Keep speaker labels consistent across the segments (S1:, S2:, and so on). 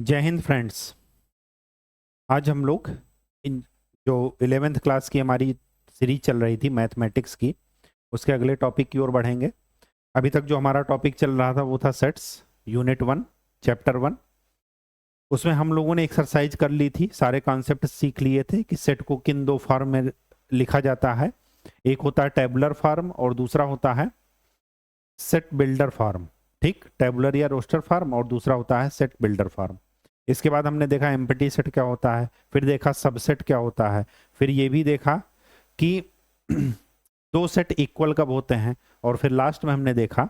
S1: जय हिंद फ्रेंड्स। आज हम लोग इन जो 11th क्लास की हमारी सीरीज चल रही थी मैथमेटिक्स की, उसके अगले टॉपिक की ओर बढ़ेंगे। अभी तक जो हमारा टॉपिक चल रहा था वो था सेट्स, यूनिट 1 चैप्टर 1। उसमें हम लोगों ने एक्सरसाइज कर ली थी, सारे कॉन्सेप्ट सीख लिए थे कि सेट को किन दो फॉर्म में लिखा जाता है। एक होता है टेबुलर फॉर्म और दूसरा होता है सेट बिल्डर फॉर्म। ठीक, टेबुलर या रोस्टर फॉर्म और दूसरा होता है सेट बिल्डर फॉर्म। इसके बाद हमने देखा एम्प्टी सेट क्या होता है, फिर देखा सबसेट क्या होता है, फिर ये भी देखा कि दो सेट इक्वल कब होते हैं, और फिर लास्ट में हमने देखा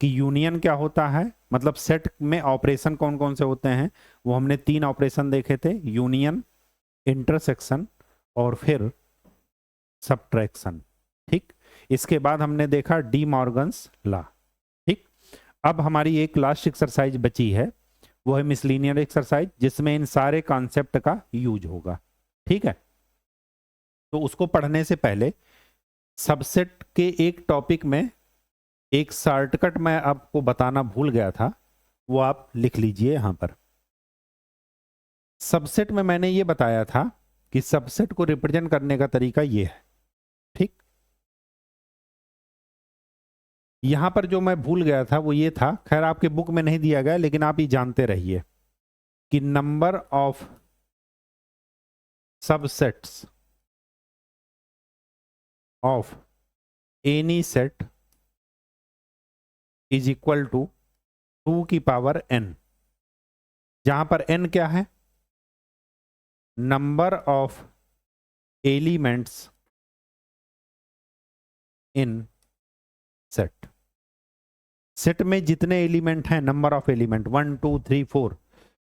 S1: कि यूनियन क्या होता है, मतलब सेट में ऑपरेशन कौन कौन से होते हैं। वो हमने 3 ऑपरेशन देखे थे, यूनियन, इंटरसेक्शन और फिर सबट्रैक्शन। ठीक, इसके बाद हमने देखा डी मॉर्गन्स लॉ। ठीक, अब हमारी एक लास्ट एक्सरसाइज बची है, वो है मिसलीनियर एक्सरसाइज, जिसमें इन सारे कॉन्सेप्ट का यूज होगा। ठीक है, तो उसको पढ़ने से पहले सबसेट के एक टॉपिक में एक शॉर्टकट मैं आपको बताना भूल गया था, वो आप लिख लीजिए यहां पर। सबसेट में मैंने ये बताया था कि सबसेट को रिप्रेजेंट करने का तरीका ये है। ठीक, यहां पर जो मैं भूल गया था वो ये था, खैर आपके बुक में नहीं दिया गया लेकिन आप ये जानते रहिए कि number of subsets of any set is equal to 2 की पावर n, जहां पर n क्या है, number of elements in set. Set में जितने एलिमेंट हैं, नंबर ऑफ एलिमेंट 1 2 3 4,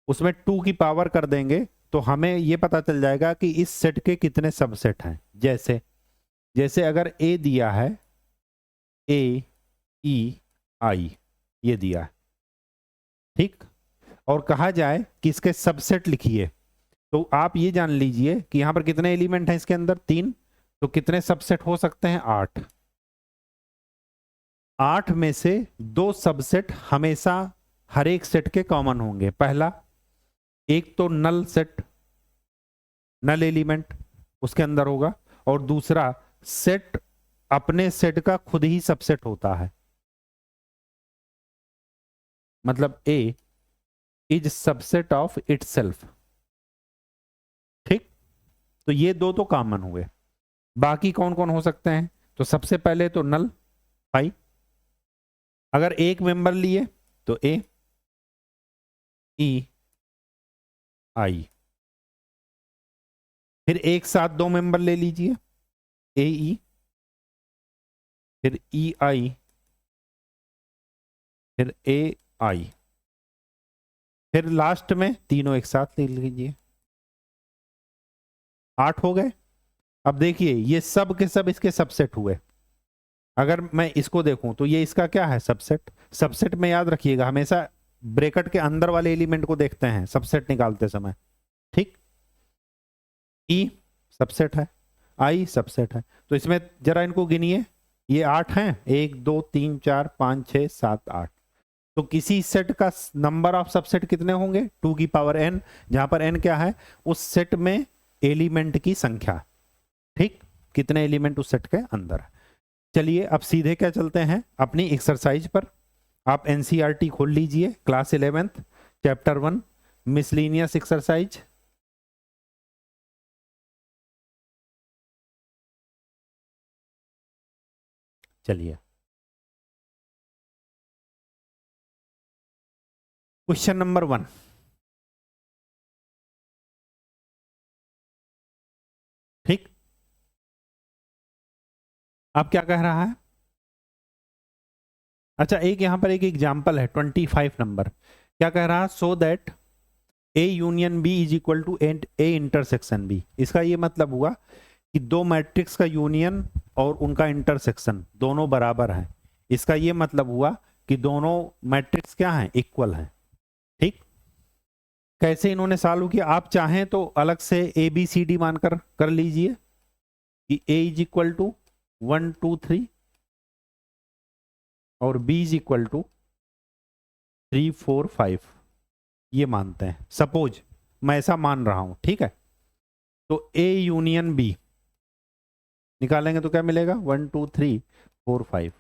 S1: उसमें 2 की पावर कर देंगे तो हमें यह पता चल जाएगा कि इस सेट के कितने सबसेट हैं। जैसे जैसे अगर a दिया है, a e i ये दिया है, ठीक, और कहा जाए कि इसके सबसेट लिखिए, तो आप ये जान लीजिए कि यहां पर कितने एलिमेंट हैं इसके अंदर, 3, तो कितने सबसेट हो सकते हैं, 8। 8 में से 2 सबसेट हमेशा हर एक सेट के कॉमन होंगे। पहला, एक तो नल सेट, नल एलिमेंट उसके अंदर होगा, और दूसरा सेट अपने सेट का खुद ही सबसेट होता है, मतलब A is subset of itself. ठीक, तो ये दो तो कॉमन हुए। बाकी कौन कौन हो सकते हैं, तो सबसे पहले तो नल पाई, अगर एक मेंबर लिए तो ए ई आई, फिर एक साथ 2 मेंबर ले लीजिए, ए ई फिर ई आई फिर ए आई, फिर लास्ट में तीनों एक साथ ले लीजिए, 8 हो गए। अब देखिए ये सब के सब इसके सबसेट हुए। अगर मैं इसको देखूं तो ये इसका क्या है, सबसेट। सबसेट में याद रखिएगा हमेशा ब्रैकेट के अंदर वाले एलिमेंट को देखते हैं सबसेट निकालते समय। ठीक, ई सबसेट है, आई सबसेट है, तो इसमें जरा इनको गिनिए, ये 8 हैं, 1 2 3 4 5 6 7 8। तो किसी सेट का नंबर ऑफ सबसेट कितने होंगे, 2 की पावर n, जहां पर n क्या है, उस सेट में एलिमेंट की संख्या। ठीक, कितने एलिमेंट उस सेट के अंदर है। चलिए अब सीधे क्या चलते हैं अपनी एक्सरसाइज पर। आप एनसीईआरटी खोल लीजिए, class 11th chapter 1 miscellaneous exercise. चलिए क्वेश्चन नंबर 1। ठीक, अब क्या कह रहा है, अच्छा एक यहां पर एक एग्जांपल है 25 नंबर। क्या कह रहा है, so that A union B is equal to A intersection B. इसका ये मतलब हुआ कि दो मैट्रिक्स का यूनियन और उनका इंटरसेक्शन दोनों बराबर हैं। इसका ये मतलब हुआ कि दोनों मैट्रिक्स क्या हैं, इक्वल हैं। ठीक, कैसे इन्होंने सॉल्व किया, आप चाहें तो अलग से ए बी सी डी मानकर कर लीजिए कि ए इज इक्वल टू 1 2 3 और बी इज इक्वल टू 3 4 5। ये मानते हैं, सपोज मैं ऐसा मान रहा हूं, ठीक है। तो ए यूनियन बी निकालेंगे तो क्या मिलेगा, 1 2 3 4 5।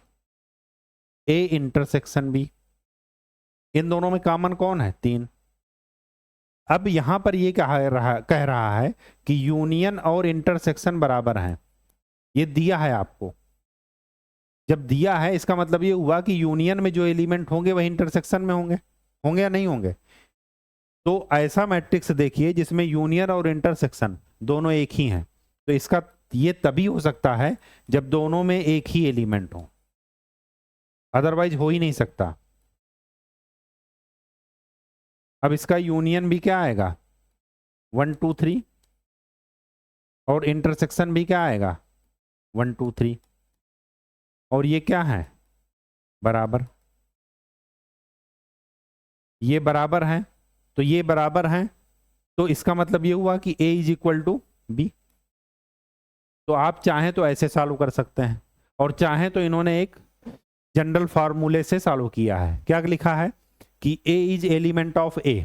S1: ए इंटरसेक्शन बी, इन दोनों में कॉमन कौन है, 3। अब यहां पर ये कह रहा है कि यूनियन और इंटरसेक्शन बराबर हैं। ये दिया है आपको, जब दिया है इसका मतलब ये हुआ कि यूनियन में जो एलिमेंट होंगे वही इंटरसेक्शन में होंगे, होंगे या नहीं होंगे। तो ऐसा मैट्रिक्स देखिए जिसमें यूनियन और इंटरसेक्शन दोनों एक ही हैं, तो इसका ये तभी हो सकता है जब दोनों में एक ही एलिमेंट हो, अदरवाइज हो ही नहीं सकता। अब इसका यूनियन भी क्या आएगा, 1 2 3, और इंटरसेक्शन भी क्या आएगा, 1 2 3, और ये क्या है, बराबर। ये बराबर है, तो ये बराबर है, तो इसका मतलब ये हुआ कि a is equal to B. तो आप चाहें तो ऐसे सॉल्व कर सकते हैं, और चाहें तो इन्होंने एक जनरल फार्मूले से सॉल्व किया है। क्या लिखा है कि a is element of a।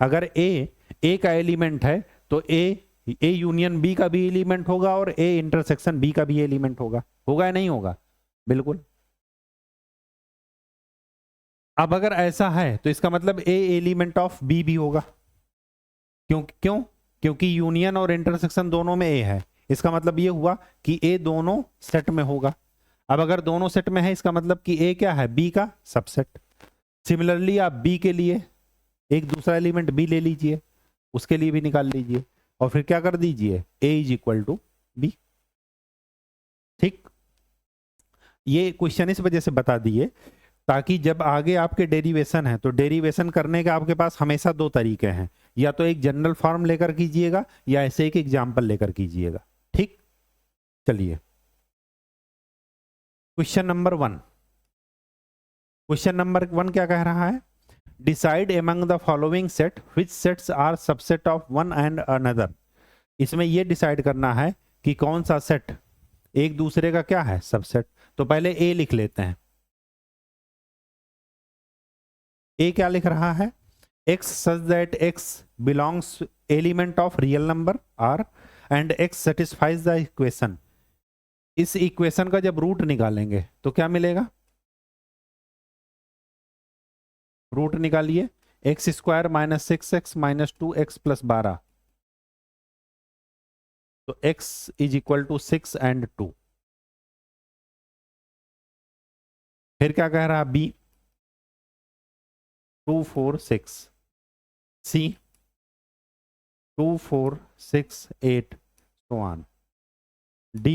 S1: अगर a का एलिमेंट है तो a यूनियन b का भी एलिमेंट होगा और a इंटरसेक्शन b का भी एलिमेंट होगा, होगा या नहीं होगा, बिल्कुल। अब अगर ऐसा है तो इसका मतलब a एलिमेंट ऑफ b भी होगा, क्यों क्योंकि यूनियन और इंटरसेक्शन दोनों में a है। इसका मतलब ये हुआ कि a दोनों सेट में होगा। अब अगर दोनों सेट में है इसका मतलब कि a क्या है, b का सबसेट। सिमिलरली आप b के लिए एक दूसरा एलिमेंट b ले लीजिए, उसके लिए भी निकाल लीजिए, और फिर क्या कर दीजिए, a is equal to B. ठीक, ये क्वेश्चन इस वजह से बता दिए ताकि जब आगे आपके डेरिवेशन है तो डेरिवेशन करने के आपके पास हमेशा दो तरीके हैं, या तो एक जनरल फॉर्म लेकर कीजिएगा या ऐसे एक एग्जाम्पल लेकर कीजिएगा। ठीक, चलिए क्वेश्चन नंबर 1। क्वेश्चन नंबर 1 क्या कह रहा है, decide among the following set which sets are subset of one and another. इसमें यह डिसाइड करना है कि कौन सा सेट एक दूसरे का क्या है, सबसेट। तो पहले ए लिख लेते हैं। ए क्या लिख रहा है, x such that x belongs element of real number r and x satisfies the equation। इस इक्वेशन का जब रूट निकालेंगे तो क्या मिलेगा, रूट निकालिए, X square minus 6x minus 2x plus 12, तो x is equal to 6 and 2। फिर क्या कह रहा, b 2 4 6, c 2 4 6 8 so on, d।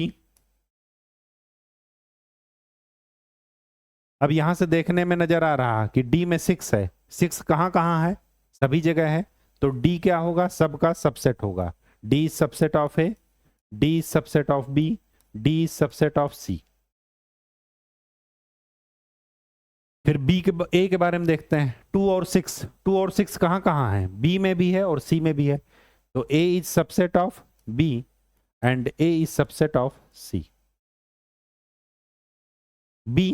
S1: अब यहां से देखने में नजर आ रहा कि d में 6 है, 6 कहां कहां है, सभी जगह है, तो d क्या होगा, सबका सबसेट होगा। d subset of a, d subset of b, d subset of c। फिर b के a के बारे में देखते हैं, 2 और 6, 2 और 6 कहां कहां है, b में भी है और c में भी है, तो a is subset of b and a is subset of c। b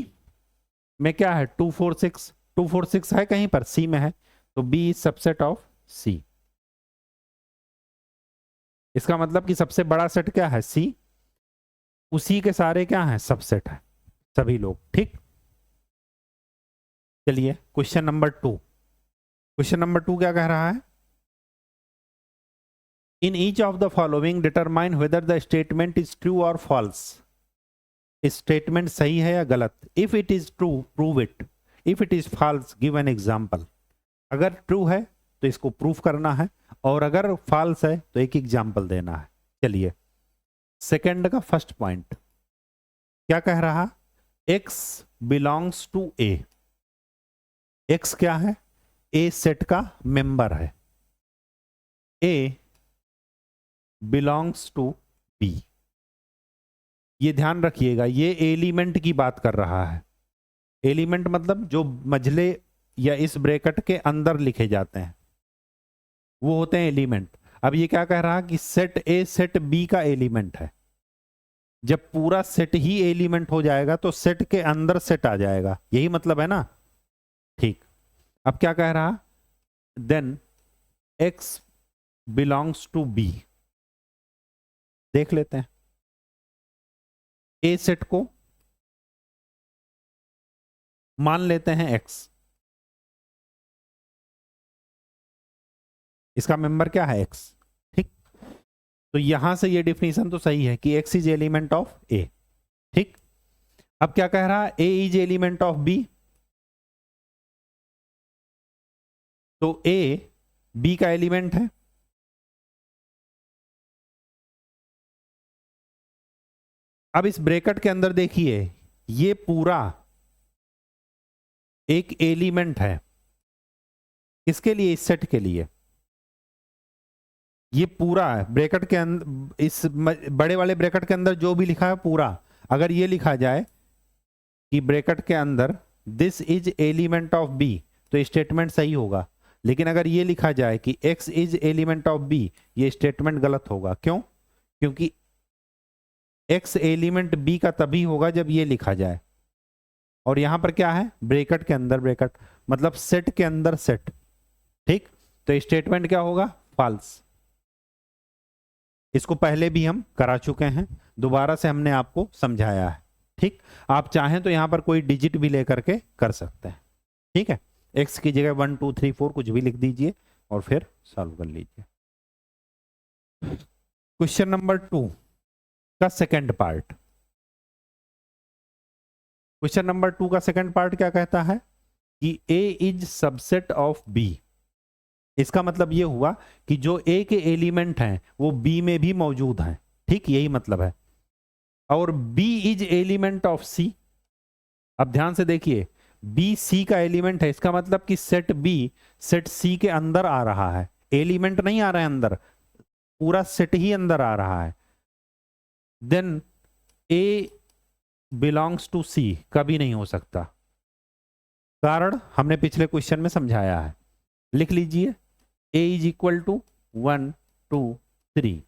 S1: में क्या है, 2 4 6, 2 4 6 है कहीं पर, c में है, तो b is subset of c। इसका मतलब कि सबसे बड़ा सेट क्या है, c, उसी के सारे क्या है, सबसेट है, सभी लोग। ठीक, चलिए क्वेश्चन नंबर 2। क्वेश्चन नंबर 2 क्या कह रहा है, in each of the following determine whether the statement is true और फॉल्स। स्टेटमेंट सही है या गलत, if it is true prove it, if it is false give an example. अगर ट्रू है तो इसको प्रूफ करना है, और अगर फॉल्स है तो एक एग्जांपल देना है। चलिए सेकंड का फर्स्ट पॉइंट क्या कह रहा, x belongs to a। x क्या है, a सेट का मेंबर है, a बिलोंग्स टू b। ये ध्यान रखिएगा, ये एलिमेंट की बात कर रहा है। एलिमेंट मतलब जो मझले या इस ब्रैकेट के अंदर लिखे जाते हैं वो होते हैं एलिमेंट। अब ये क्या कह रहा कि सेट ए सेट बी का एलिमेंट है। जब पूरा सेट ही एलिमेंट हो जाएगा तो सेट के अंदर सेट आ जाएगा, यही मतलब है ना। ठीक, अब क्या कह रहा, then x belongs to b। देख लेते हैं ए सेट को मान लेते हैं x, इसका मेंबर क्या है x, ठीक। तो यहां से ये डिफिनीशन तो सही है कि x is element of a, ठीक। अब क्या कह रहा है, a is element of b, तो a b का एलिमेंट है। अब इस ब्रैकेट के अंदर देखिए ये पूरा एक एलिमेंट है, इसके लिए, इस सेट के लिए ये पूरा ब्रैकेट के अंदर, इस बड़े वाले ब्रैकेट के अंदर जो भी लिखा है पूरा, अगर ये लिखा जाए कि ब्रैकेट के अंदर this is element of B तो स्टेटमेंट सही होगा। लेकिन अगर ये लिखा जाए कि x is element of b, ये स्टेटमेंट गलत होगा। क्यों? क्योंकि x एलिमेंट b का तभी होगा जब ये लिखा जाए, और यहां पर क्या है, ब्रैकेट के अंदर ब्रैकेट, मतलब सेट के अंदर सेट, ठीक। तो स्टेटमेंट क्या होगा, फॉल्स। इसको पहले भी हम करा चुके हैं, दोबारा से हमने आपको समझाया है, ठीक। आप चाहें तो यहां पर कोई डिजिट भी लेकर के कर सकते हैं, ठीक है। x की जगह 1 2 3 4 कुछ भी लिख दीजिए और फिर सॉल्व कर लीजिए। क्वेश्चन नंबर 2 का सेकंड पार्ट। क्वेश्चन नंबर 2 का सेकंड पार्ट क्या कहता है कि a is subset of b। इसका मतलब ये हुआ कि जो a के एलिमेंट हैं वो b में भी मौजूद हैं, ठीक, यही मतलब है। और b is element of c। अब ध्यान से देखिए b c का एलिमेंट है, इसका मतलब कि सेट b सेट c के अंदर आ रहा है, एलिमेंट नहीं आ रहा है अंदर, पूरा सेट ही अंदर आ रहा है। Then a belongs to c कभी नहीं हो सकता, कारण हमने पिछले क्वेश्चन में समझाया है। लिख लीजिए a is equal to 1 2 3,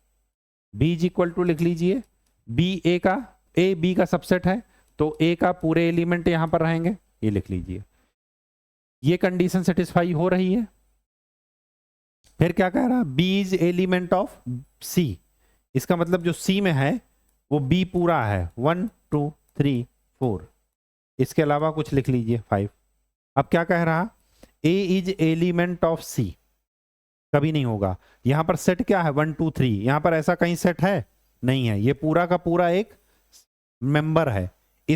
S1: b is equal to, लिख लीजिए a b का सबसेट है तो a का पूरे एलिमेंट यहां पर रहेंगे, ये लिख लीजिए। ये कंडीशन सेटिस्फाई हो रही है। फिर क्या कह रहा, b is element of c, इसका मतलब जो c में है वो b पूरा है, 1 2 3 4, इसके अलावा कुछ लिख लीजिए 5। अब क्या कह रहा, a is element of c, कभी नहीं होगा। यहां पर सेट क्या है, 1 2 3, यहां पर ऐसा कहीं सेट है नहीं है, ये पूरा का पूरा एक मेंबर है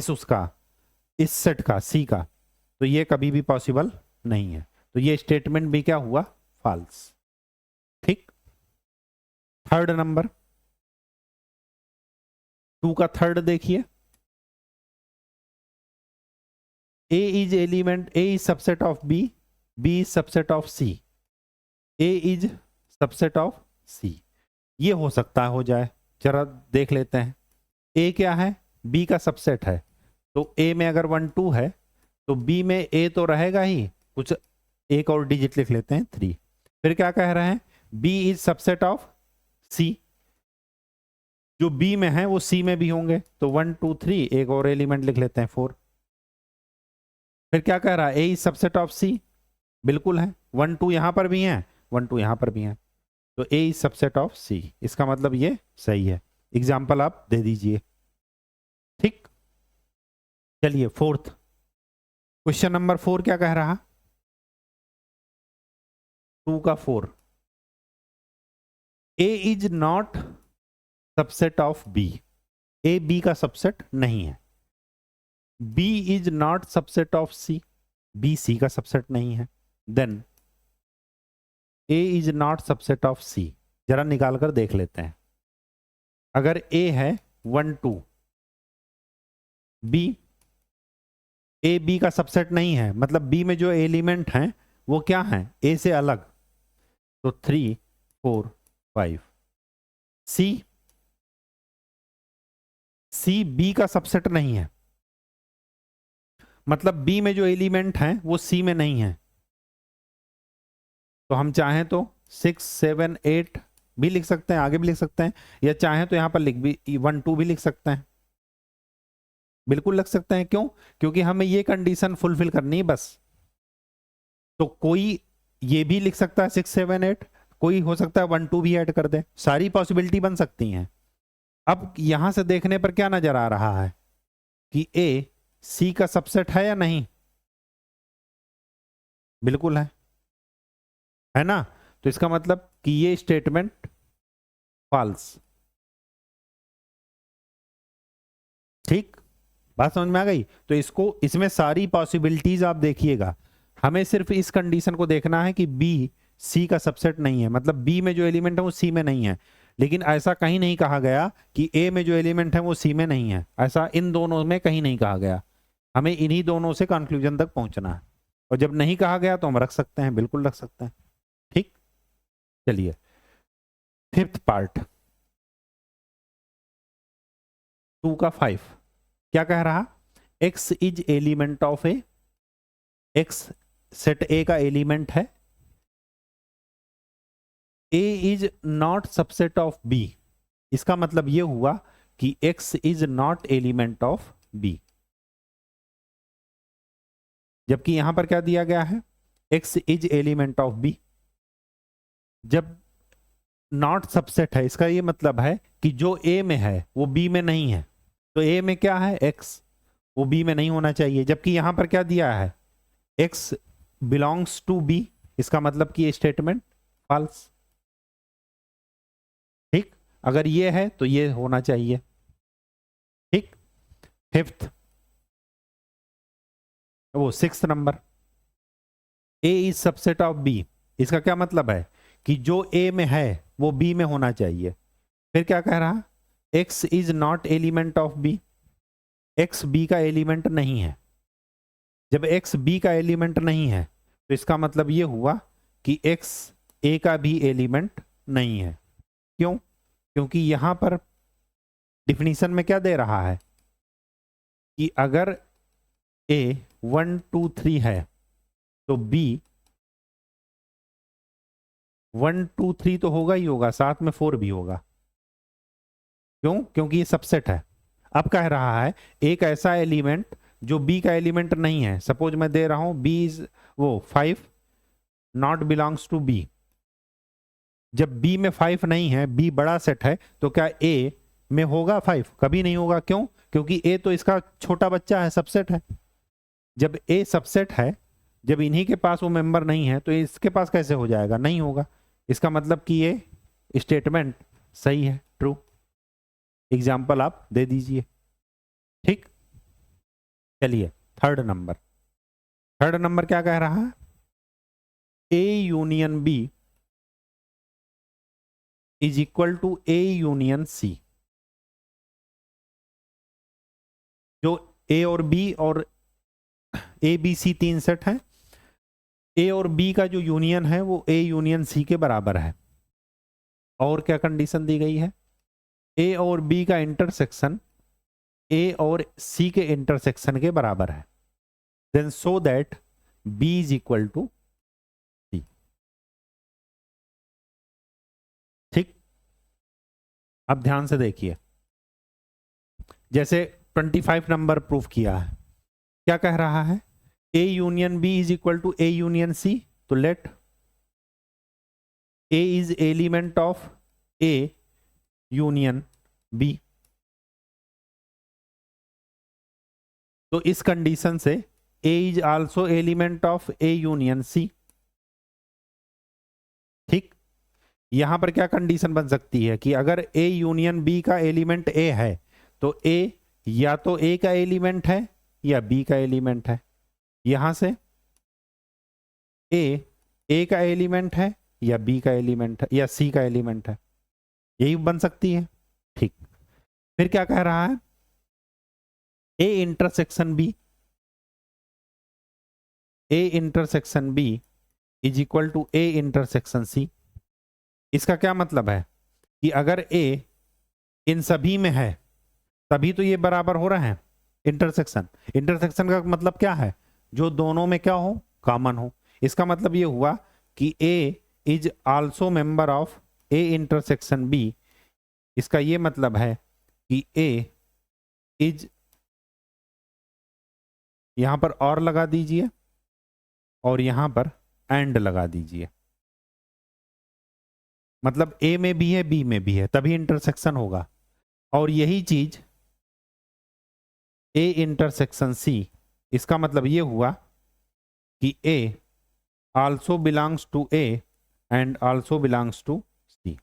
S1: उसका, इस सेट का, सी का, तो ये कभी भी पॉसिबल नहीं है। तो ये स्टेटमेंट भी क्या हुआ, फॉल्स, ठीक। थर्ड नंबर 2 का थर्ड देखिए, a is element, a is subset of b, b is subset of c, a is subset of c। ये हो सकता है हो जाए, जरा देख लेते हैं। a क्या है, b का सबसेट है, तो a में अगर 1 2 है तो b में a तो रहेगा ही, कुछ एक और डिजिट लिख लेते हैं 3। फिर क्या कह रहे हैं, b is subset of c, जो b में है वो c में भी होंगे, तो 1 2 3 एक और एलिमेंट लिख लेते हैं 4। फिर क्या कह रहा है, a is subset of c, बिल्कुल है, 1 2 यहां पर भी है, 1 2 यहां पर भी है, तो a is subset of c, इसका मतलब ये सही है। एग्जाम्पल आप दे दीजिए, ठीक। चलिए फोर्थ, क्वेश्चन नंबर 4 क्या कह रहा, 2 का 4, a is not subset of b, a b का सबसेट नहीं है। b is not subset of c, b c का सबसेट नहीं है। Then a is not subset of c, जरा निकाल कर देख लेते हैं। अगर a है 1 2, b a b का सबसेट नहीं है, मतलब b में जो एलिमेंट हैं वो क्या हैं, a से अलग, तो 3 4 5। c b का सबसेट नहीं है, मतलब b में जो एलिमेंट हैं वो c में नहीं है, तो हम चाहें तो 6 7 8 भी लिख सकते हैं, आगे भी लिख सकते हैं, या चाहें तो यहां पर लिख भी 1 2 भी लिख सकते हैं, बिल्कुल लग सकते हैं। क्यों? क्योंकि हमें ये कंडीशन फुलफिल करनी है बस। तो कोई ये भी लिख सकता है 6 7 8, कोई हो सकता है 1 2 भी ऐड कर दे, सारी पॉसिबिलिटी बन सकती हैं। अब यहां से देखने पर क्या नजर आ रहा है कि ए सी का सबसेट है या नहीं? बिल्कुल है ना? तो इसका मतलब कि ये स्टेटमेंट फॉल्स। ठीक, बात समझ में आ गई? तो इसको, इसमें सारी पॉसिबिलिटीज आप देखिएगा, हमें सिर्फ इस कंडीशन को देखना है कि बी सी का सबसेट नहीं है, मतलब बी में जो एलिमेंट है वो सी में नहीं है। लेकिन ऐसा कहीं नहीं कहा गया कि ए में जो एलिमेंट है वो सी में नहीं है, ऐसा इन दोनों में कहीं नहीं कहा गया। हमें इन्हीं दोनों से कंक्लूजन तक पहुंचना है, और जब नहीं कहा गया तो हम रख सकते हैं, बिल्कुल रख सकते हैं। ठीक, चलिए फिफ्थ पार्ट 2 का 5 क्या कह रहा? x is element of A, x set ए का एलिमेंट है, a is not subset of b। इसका मतलब यह हुआ कि x is not element of b, जबकि यहां पर क्या दिया गया है? x is element of b। जब नॉट सबसेट है, इसका यह मतलब है कि जो a में है वो b में नहीं है, तो a में क्या है? x, वो b में नहीं होना चाहिए। जबकि यहां पर क्या दिया है? x बिलोंग्स टू b, इसका मतलब कि ये स्टेटमेंट फॉल्स। ठीक, अगर ये है तो ये होना चाहिए। ठीक, फिफ्थ, वो sixth number, a is subset of b। इसका क्या मतलब है कि जो a में है वो b में होना चाहिए। फिर क्या कह रहा? x is not element of b, x b का एलिमेंट नहीं है। जब x b का एलिमेंट नहीं है तो इसका मतलब ये हुआ कि x a का भी एलिमेंट नहीं है। क्यों? क्योंकि यहां पर डिफिनीशन में क्या दे रहा है कि अगर a 1 2 3 है तो b 1 2 3 तो होगा ही होगा, साथ में 4 भी होगा। क्यों? क्योंकि ये सबसेट है। अब कह रहा है एक ऐसा एलिमेंट जो b का एलिमेंट नहीं है, सपोज मैं दे रहा हूं b इज वो 5 नॉट बिलोंग्स टू b। जब b में 5 नहीं है, b बड़ा सेट है, तो क्या a में होगा 5? कभी नहीं होगा। क्यों? क्योंकि a तो इसका छोटा बच्चा है, सबसेट है। जब a सबसेट है, जब इन्हीं के पास वो मेंबर नहीं है, तो इसके पास कैसे हो जाएगा? नहीं होगा। इसका मतलब कि ये स्टेटमेंट सही है, ट्रू। एग्जाम्पल आप दे दीजिए। ठीक, चलिए थर्ड नंबर। थर्ड नंबर क्या कह रहा है? A union B is equal to A union C। जो A और B और A B C 3 सेट है, A और B का जो यूनियन है वो A यूनियन C के बराबर है। और क्या कंडीशन दी गई है? A और B का इंटरसेक्शन A और C के इंटरसेक्शन के बराबर है। Then so that B is equal to C। ठीक, अब ध्यान से देखिए, जैसे 25 नंबर प्रूफ किया है, क्या कह रहा है? A union B is equal to A union C। तो let A is element of A union B। तो इस कंडीशन से A is also element of A union C। ठीक, यहां पर क्या कंडीशन बन सकती है कि अगर A यूनियन B का एलिमेंट A है, तो A या तो A का एलिमेंट है या B का एलिमेंट है। यहां से A का एलिमेंट है या B का एलिमेंट है या C का एलिमेंट है, यही बन सकती है। ठीक, फिर क्या कह रहा है? A intersection B, A intersection B is equal to A intersection C। इसका क्या मतलब है कि अगर A इन सभी में है तभी तो ये बराबर हो रहे हैं। इंटरसेक्शन, इंटरसेक्शन का मतलब क्या है? जो दोनों में क्या हो? कॉमन हो। इसका मतलब ये हुआ कि A is also member of A intersection B। इसका ये मतलब है कि A इज, यहां पर और लगा दीजिए और यहां पर एंड लगा दीजिए, मतलब ए में भी है बी में भी है, तभी इंटरसेक्शन होगा। और यही चीज ए इंटरसेक्शन सी, इसका मतलब ये हुआ कि A also belongs to A and also belongs to C.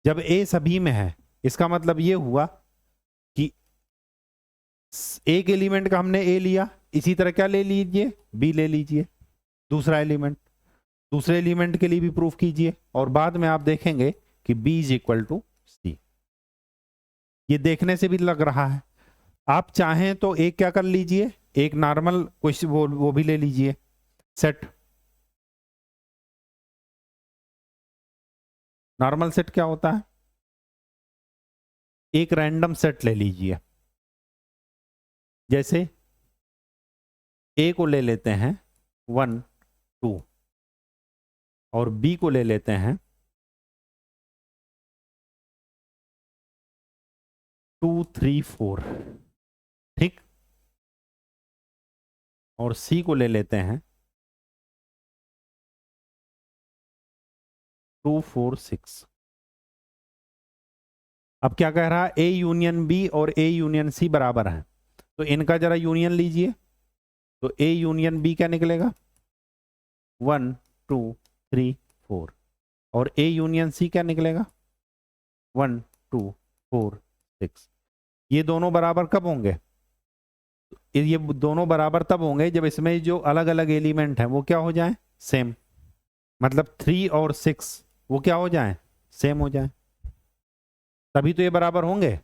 S1: जब ए सभी में है, इसका मतलब ये हुआ कि एक एलिमेंट का हमने ए लिया, इसी तरह क्या ले लीजिए, बी ले लीजिए दूसरा एलिमेंट, दूसरे एलिमेंट के लिए भी प्रूफ कीजिए, और बाद में आप देखेंगे कि B is equal to C. ये देखने से भी लग रहा है। आप चाहें तो एक क्या कर लीजिए, एक नॉर्मल क्वेश्चन वो भी ले लीजिए सेट। नॉर्मल सेट क्या होता है, एक रैंडम सेट ले लीजिए। जैसे ए को ले लेते हैं 1 2 और बी को ले लेते हैं 2 3 4, ठीक, और सी को ले लेते हैं 2 4 6। अब क्या कह रहा है, ए यूनियन बी और ए यूनियन सी बराबर है, तो इनका जरा यूनियन लीजिए, तो ए यूनियन बी क्या निकलेगा 1 2 3 4, और ए यूनियन सी क्या निकलेगा 1 2 4 6। ये दोनों बराबर कब होंगे, ये दोनों बराबर तब होंगे जब इसमें जो अलग अलग एलिमेंट हैं वो क्या हो जाए, सेम, मतलब 3 और 6 वो क्या हो जाए, सेम हो जाए, तभी तो ये बराबर होंगे।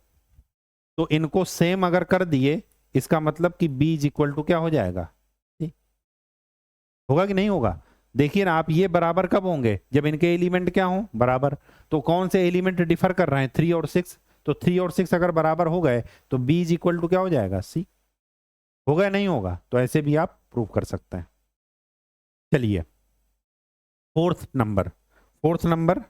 S1: तो इनको सेम अगर कर दिए, इसका मतलब कि b इज इक्वल टू क्या हो जाएगा, होगा कि नहीं होगा। देखिए ना आप, ये बराबर कब होंगे, जब इनके एलिमेंट क्या हो, बराबर। तो कौन से एलिमेंट डिफर कर रहे हैं, 3 और 6, तो 3 और 6 अगर बराबर हो गए तो b इज इक्वल टू क्या हो जाएगा, c। होगा या नहीं होगा, तो ऐसे भी आप प्रूव कर सकते हैं। चलिए फोर्थ नंबर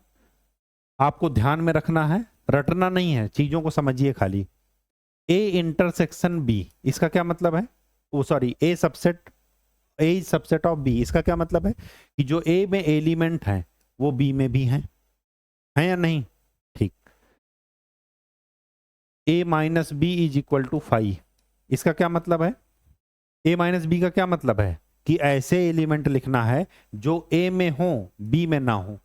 S1: आपको ध्यान में रखना है, रटना नहीं है, चीजों को समझिए खाली। ए इंटरसेक्शन बी, इसका क्या मतलब है, oh sorry A subset of B, इसका क्या मतलब है कि जो ए में एलिमेंट है वो बी में भी है या नहीं, ठीक। A minus B is equal to 5, इसका क्या मतलब है, ए माइनस बी का क्या मतलब है कि ऐसे एलिमेंट लिखना है जो ए में हो बी में ना हो।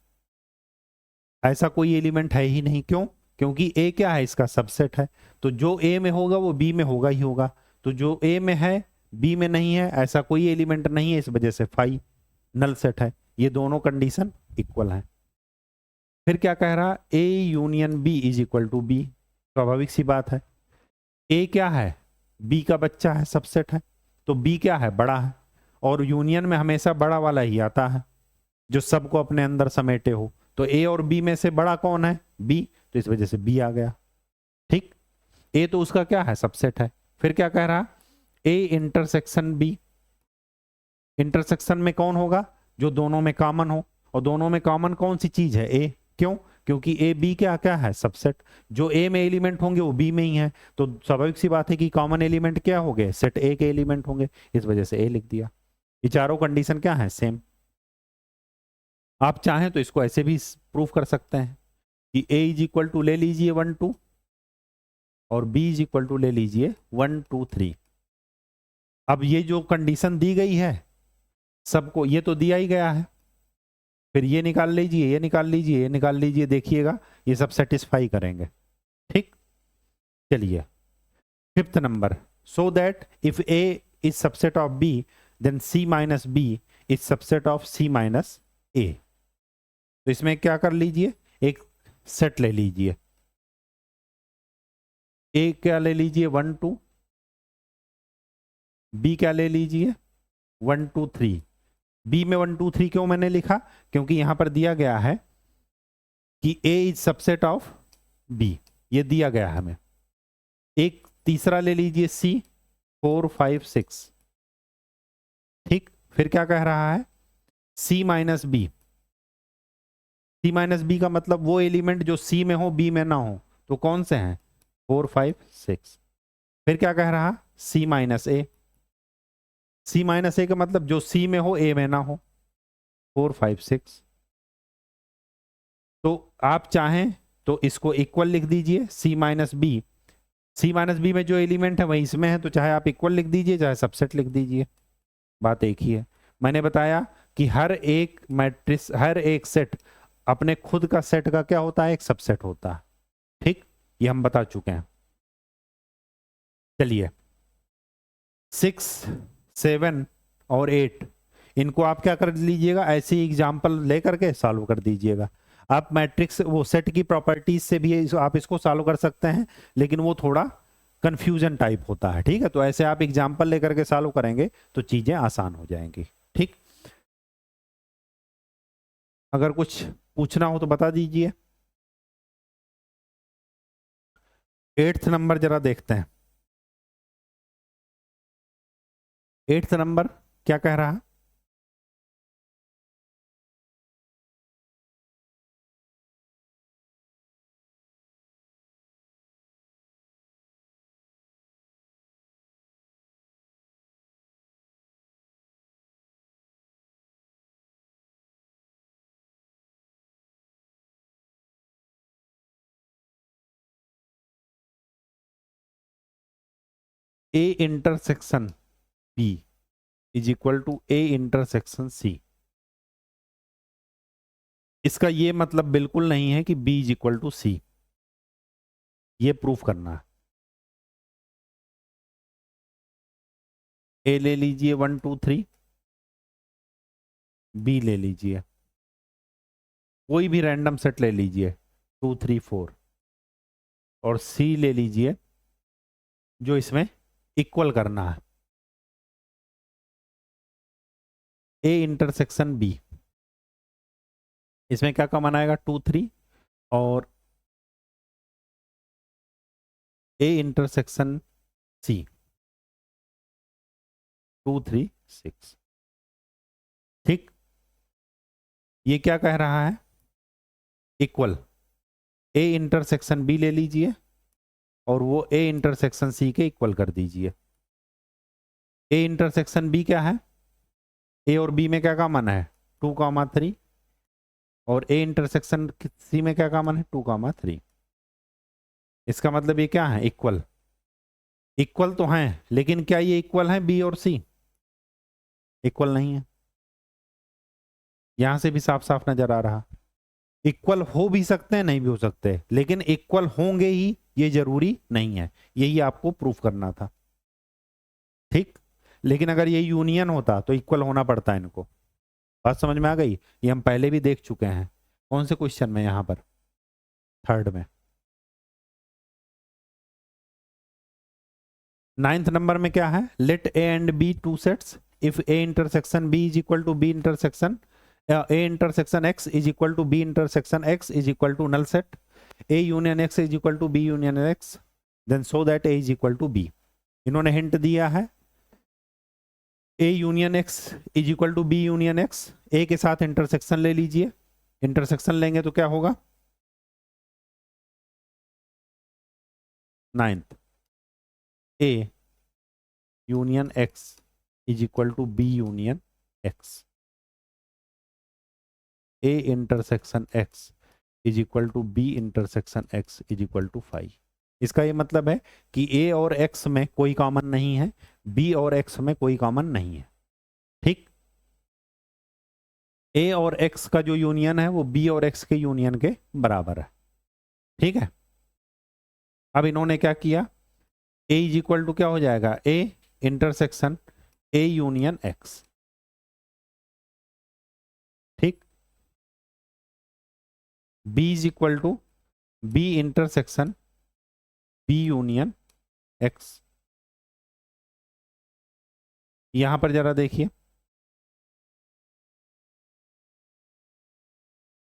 S1: ऐसा कोई एलिमेंट है ही नहीं, क्यों, क्योंकि ए क्या है, इसका सबसेट है, तो जो ए में होगा वो बी में होगा ही होगा, तो जो ए में है बी में नहीं है, ऐसा कोई एलिमेंट नहीं है, इस वजह से 5 नल सेट है। ये दोनों कंडीशन इक्वल है। फिर क्या कह रहा, A union B is equal to B, स्वाभाविक सी बात है, ए क्या है, बी का बच्चा है, सबसेट है, तो बी क्या है, बड़ा है, और यूनियन में हमेशा बड़ा वाला ही आता है जो सबको अपने अंदर समेटे हो, तो ए और बी में से बड़ा कौन है, बी, तो इस वजह से बी आ गया, ठीक। ए तो उसका क्या है, सबसेट है। फिर क्या कह रहा, ए इंटरसेक्शन बी, इंटरसेक्शन में कौन होगा, जो दोनों में कॉमन हो, और दोनों में कॉमन कौन सी चीज है, ए, क्यों, क्योंकि ए बी क्या क्या है, सबसेट, जो ए में एलिमेंट होंगे वो बी में ही है, तो स्वाभाविक सी बात है कि कॉमन एलिमेंट क्या होंगे, सेट ए के एलिमेंट होंगे, इस वजह से ए लिख दिया। ये चारों कंडीशन क्या है, सेम। आप चाहें तो इसको ऐसे भी प्रूफ कर सकते हैं कि a इज इक्वल टू ले लीजिए 1 2 और b इज इक्वल टू ले लीजिए 1 2 3। अब ये जो कंडीशन दी गई है सबको, ये तो दिया ही गया है, फिर ये निकाल लीजिए, ये निकाल लीजिए, ये निकाल लीजिए, देखिएगा ये सब सेटिस्फाई करेंगे, ठीक। चलिए fifth number, so that if a is subset of b then c minus b is subset of c minus a। तो इसमें क्या कर लीजिए, एक सेट ले लीजिए, ए क्या ले लीजिए 1 2, बी क्या ले लीजिए 1 2 3। बी में 1 2 3 क्यों मैंने लिखा, क्योंकि यहां पर दिया गया है कि ए इज सबसेट ऑफ बी, ये दिया गया है हमें। एक तीसरा ले लीजिए सी 4 5 6, ठीक। फिर क्या कह रहा है, सी माइनस बी, सी माइनस बी का मतलब वो एलिमेंट जो सी में हो बी में ना हो, तो कौन से हैं 4 5 6। फिर क्या कह रहा, सी माइनस ए, सी माइनस ए का मतलब जो सी में हो ए में ना हो, 4 5 6। तो आप चाहें तो इसको इक्वल लिख दीजिए, सी माइनस बी। सी माइनस बी में जो एलिमेंट है वही इसमें है, तो चाहे आप इक्वल लिख दीजिए चाहे सबसेट लिख दीजिए, बात एक ही है। मैंने बताया कि हर एक मैट्रिक्स, हर एक सेट अपने खुद का सेट का क्या होता है, एक सबसेट होता है। ठीक, ये हम बता चुके हैं। चलिए 6 7 और 8 इनको आप क्या कर लीजिएगा, ऐसे ही एग्जाम्पल लेकर के सॉल्व कर दीजिएगा। आप मैट्रिक्स वो सेट की प्रॉपर्टीज से भी आप इसको सॉल्व कर सकते हैं, लेकिन वो थोड़ा कंफ्यूजन टाइप होता है। ठीक है, तो ऐसे आप एग्जाम्पल लेकर के सॉल्व करेंगे तो चीजें आसान हो जाएंगी। ठीक, अगर कुछ पूछना हो तो बता दीजिए। 8th नंबर जरा देखते हैं। 8th नंबर क्या कह रहा है? A intersection B is equal to A intersection C. इसका ये मतलब बिल्कुल नहीं है कि B is equal to C, ये प्रूफ करना है। ए ले लीजिए 1 2 3, बी ले लीजिए कोई भी रैंडम सेट ले लीजिए 2 3 4, और सी ले लीजिए जो इसमें इक्वल करना है, ए इंटरसेक्शन बी। इसमें क्या कॉमन आएगा, 2 3, और ए इंटरसेक्शन सी 2 3 6। ठीक, ये क्या कह रहा है, इक्वल ए इंटरसेक्शन बी ले लीजिए और वो ए इंटरसेक्शन सी के इक्वल कर दीजिए। ए इंटरसेक्शन बी क्या है, ए और बी में क्या कॉमन है, 2 3, और ए इंटरसेक्शन सी में क्या कॉमन है, 2 3। इसका मतलब ये क्या है, इक्वल। इक्वल तो हैं, लेकिन क्या ये इक्वल है बी और सी, इक्वल नहीं है। यहां से भी साफ साफ नजर आ रहा, इक्वल हो भी सकते हैं नहीं भी हो सकते, लेकिन इक्वल होंगे ही ये जरूरी नहीं है, यही आपको प्रूफ करना था। ठीक, लेकिन अगर ये यूनियन होता तो इक्वल होना पड़ता है इनको। बात समझ में आ गई, ये हम पहले भी देख चुके हैं। कौन से क्वेश्चन में, यहां पर 3rd में। 9th नंबर में क्या है, let A and B two sets if A intersection B is equal to B intersection A intersection X is equal to B intersection X is equal to null set A union X is equal to B union X then so that A is equal to B. इन्होंने hint दिया है A union X is equal to B union X, A के साथ intersection ले लीजिए, intersection लेंगे तो क्या होगा, 9th A union X is equal to B union X, A intersection X is equal to B intersection X is equal to 5। इसका ये मतलब है कि ए और एक्स में कोई कॉमन नहीं है, बी और एक्स में कोई कॉमन नहीं है। ठीक, ए और एक्स का जो यूनियन है वो बी और एक्स के यूनियन के बराबर है। ठीक है, अब इन्होंने क्या किया, ए इज इक्वल टू क्या हो जाएगा, A intersection A union X. ठीक, B is equal to B intersection B union X. यहां पर जरा देखिए,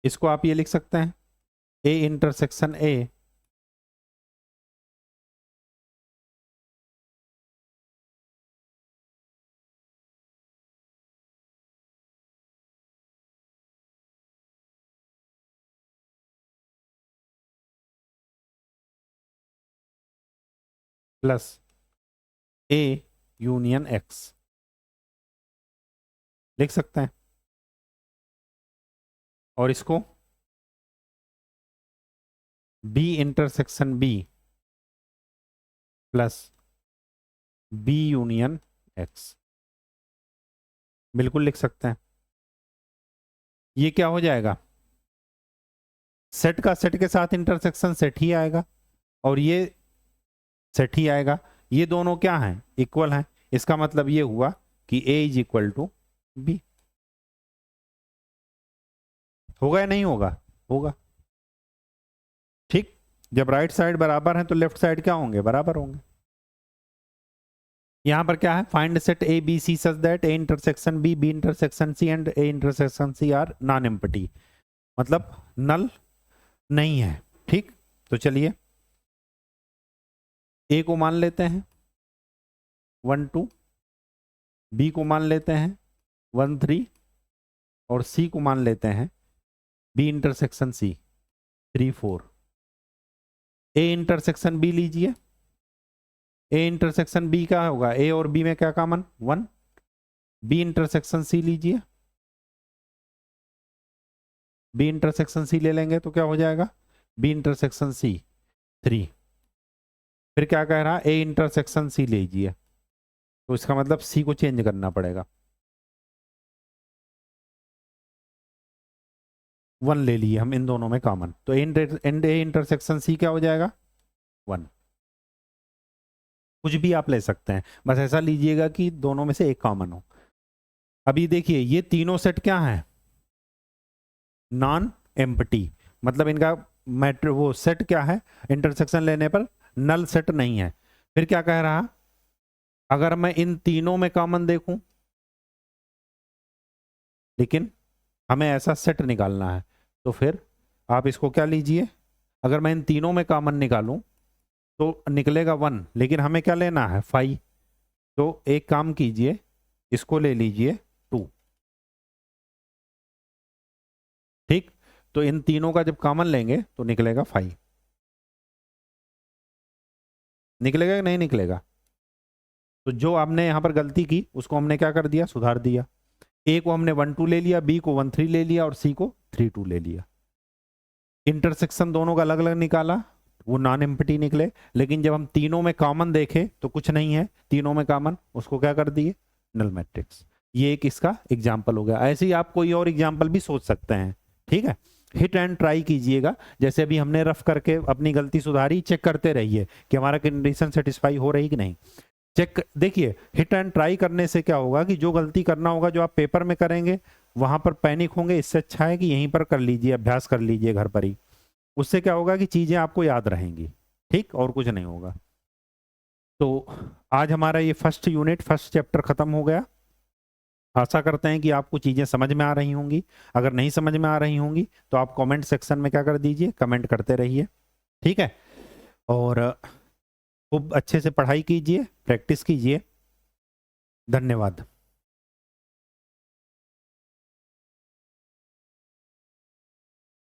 S1: इसको आप ये लिख सकते हैं ए इंटरसेक्शन ए प्लस ए यूनियन एक्स लिख सकते हैं। और इसको B intersection B plus B union X, बिल्कुल लिख सकते हैं। ये क्या हो जाएगा, सेट का सेट के साथ इंटरसेक्शन सेट ही आएगा और ये सेट ही आएगा। ये दोनों क्या हैं, इक्वल हैं। इसका मतलब ये हुआ कि A is equal to B। होगा या नहीं होगा, होगा। ठीक, जब राइट साइड बराबर है तो लेफ्ट साइड क्या होंगे, बराबर होंगे। यहां पर क्या है, find set A B C such that A intersection B B intersection C and A intersection C are non empty, मतलब नल नहीं है। ठीक, तो चलिए A को मान लेते हैं 1 2, B को मान लेते हैं 1 3 और C को मान लेते हैं B intersection C 3 4। A intersection B लीजिए, A इंटरसेक्शन B क्या होगा, A और B में क्या कॉमन 1। B इंटरसेक्शन C लीजिए, B इंटरसेक्शन C ले लेंगे तो क्या हो जाएगा, B इंटरसेक्शन C 3। फिर क्या कह रहा है, A इंटरसेक्शन C लीजिए, तो इसका मतलब C को चेंज करना पड़ेगा। 1 ले लिए हम इन दोनों में कॉमन, तो A इंटरसेक्शन C क्या हो जाएगा 1। कुछ भी आप ले सकते हैं, बस ऐसा लीजिएगा कि दोनों में से एक कॉमन हो। अभी देखिए ये तीनों सेट क्या है, नॉन एम्प्टी, मतलब इनका मैट्रिक्स वो सेट क्या है, इंटरसेक्शन लेने पर नल सेट नहीं है। फिर क्या कह रहा, अगर मैं इन तीनों में कॉमन देखूं, लेकिन हमें ऐसा सेट निकालना है, तो फिर आप इसको क्या लीजिए, अगर मैं इन तीनों में कॉमन निकालूं तो निकलेगा 1, लेकिन हमें क्या लेना है 5। तो एक काम कीजिए, इसको ले लीजिए 2। ठीक, तो इन तीनों का जब कॉमन लेंगे तो निकलेगा 5। निकलेगा कि नहीं निकलेगा, तो जो आपने यहां पर गलती की उसको हमने क्या कर दिया, सुधार दिया। ए को हमने 1 2 ले लिया, बी को 1 3 ले लिया और सी को 3 2 ले लिया। इंटरसेक्शन दोनों का अलग अलग निकाला, वो नॉन एम्प्टी निकले, लेकिन जब हम तीनों में कॉमन देखे तो कुछ नहीं है तीनों में कॉमन, उसको क्या कर दिए, नल मैट्रिक्स। ये एक इसका एग्जाम्पल हो गया। ऐसे ही आप कोई और एग्जाम्पल भी सोच सकते हैं। ठीक है, हिट एंड ट्राई कीजिएगा, जैसे अभी हमने रफ करके अपनी गलती सुधारी, चेक करते रहिए कि हमारा कंडीशन सेटिस्फाई हो रही कि नहीं। चेक देखिए, हिट एंड ट्राई करने से क्या होगा कि जो गलती करना होगा जो आप पेपर में करेंगे वहां पर पैनिक होंगे, इससे अच्छा है कि यहीं पर कर लीजिए, अभ्यास कर लीजिए घर पर ही। उससे क्या होगा कि चीजें आपको याद रहेंगी। ठीक, और कुछ नहीं होगा। तो आज हमारा ये फर्स्ट यूनिट, फर्स्ट चैप्टर खत्म हो गया। आशा करते हैं कि आपको चीजें समझ में आ रही होंगी। अगर नहीं समझ में आ रही होंगी तो आप कमेंट सेक्शन में क्या कर दीजिए, कमेंट करते रहिए। ठीक है, और खूब अच्छे से पढ़ाई कीजिए, प्रैक्टिस कीजिए। धन्यवाद।